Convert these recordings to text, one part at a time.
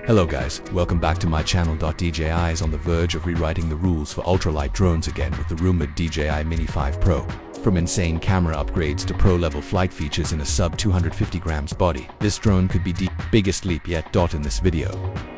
Hello guys, welcome back to my channel. DJI is on the verge of rewriting the rules for ultralight drones again with the rumored DJI Mini 5 Pro. From insane camera upgrades to pro-level flight features in a sub 250 grams body, this drone could be the biggest leap yet. In this video,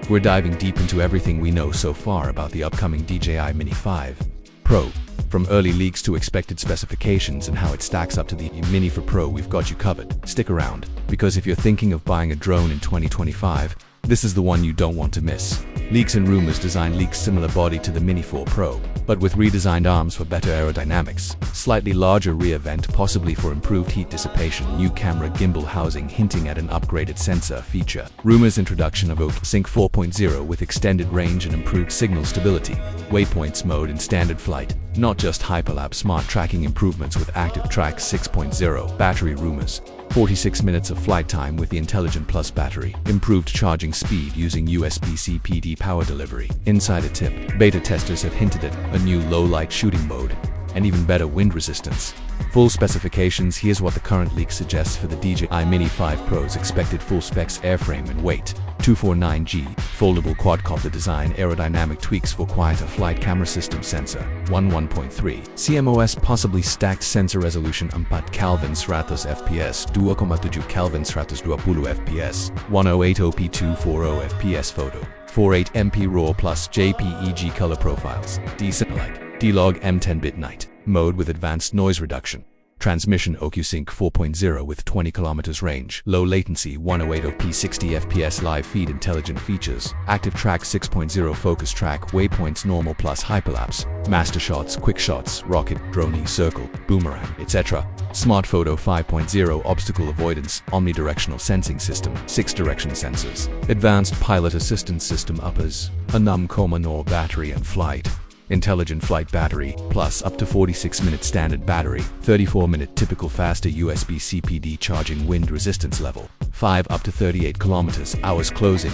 we're diving deep into everything we know so far about the upcoming DJI Mini 5 Pro. From early leaks to expected specifications and how it stacks up to the Mini 4 Pro, we've got you covered. Stick around, because if you're thinking of buying a drone in 2025, this is the one you don't want to miss. Leaks and rumors design leaks similar body to the Mini 4 Pro, but with redesigned arms for better aerodynamics, slightly larger rear vent possibly for improved heat dissipation, new camera gimbal housing hinting at an upgraded sensor feature, rumors introduction of OcuSync 4.0 with extended range and improved signal stability, waypoints mode in standard flight, not just hyperlapse smart tracking improvements with ActiveTrack 6.0, battery rumors, 46 minutes of flight time with the Intelligent Plus battery, improved charging speed using USB-C PD power delivery. Insider tip, beta testers have hinted at a new low-light shooting mode, and even better wind resistance. Full specifications, here's what the current leak suggests for the DJI Mini 5 Pro's expected full specs: airframe and weight, 249G, foldable quadcopter design, aerodynamic tweaks for quieter flight, camera system sensor, 1.3, CMOS, possibly stacked sensor resolution 4 Kelvin 100 fps, 2,7 Kelvin 120 fps, 1080p 240 fps photo, 48 MP RAW plus JPEG color profiles, decent like D-Log M10-bit night mode with advanced noise reduction. Transmission OcuSync 4.0 with 20 km range, low latency 1080p 60 fps live feed, intelligent features, ActiveTrack 6.0 focus track, waypoints normal plus hyperlapse, master shots, quick shots, rocket, drone, circle, boomerang, etc. Smart photo 5.0, obstacle avoidance, omnidirectional sensing system, 6 direction sensors, advanced pilot assistance system, uppers, a num,nor battery and flight. Intelligent flight battery, plus up to 46-minute standard battery, 34-minute typical faster USB-C PD charging, wind resistance level 5 up to 38 km/h closing,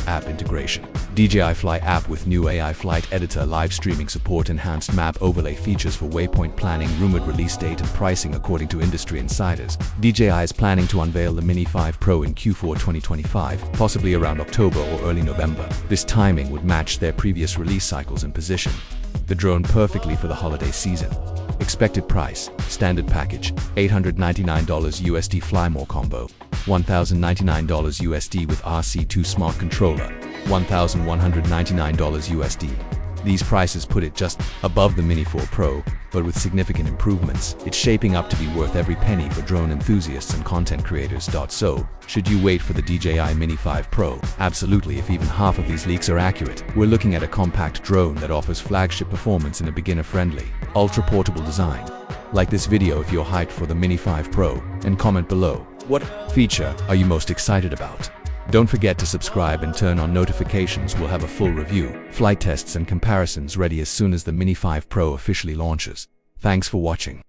(app integration, DJI Fly app with new AI flight editor, live streaming support, enhanced map overlay features for waypoint planning, rumored release date and pricing. According to industry insiders, DJI is planning to unveil the Mini 5 Pro in Q4 2025, possibly around October or early November. This timing would match their previous release cycles and position the drone perfectly for the holiday season. Expected price: standard package $899 USD, fly more combo $1,099 USD with RC2 smart controller $1,199 USD. These prices put it just above the Mini 4 Pro, but with significant improvements. It's shaping up to be worth every penny for drone enthusiasts and content creators. So, should you wait for the DJI Mini 5 Pro? Absolutely, if even half of these leaks are accurate. We're looking at a compact drone that offers flagship performance in a beginner-friendly, ultra-portable design. Like this video if you're hyped for the Mini 5 Pro, and comment below. What feature are you most excited about? Don't forget to subscribe and turn on notifications. We'll have a full review, flight tests and comparisons ready as soon as the Mini 5 Pro officially launches. Thanks for watching.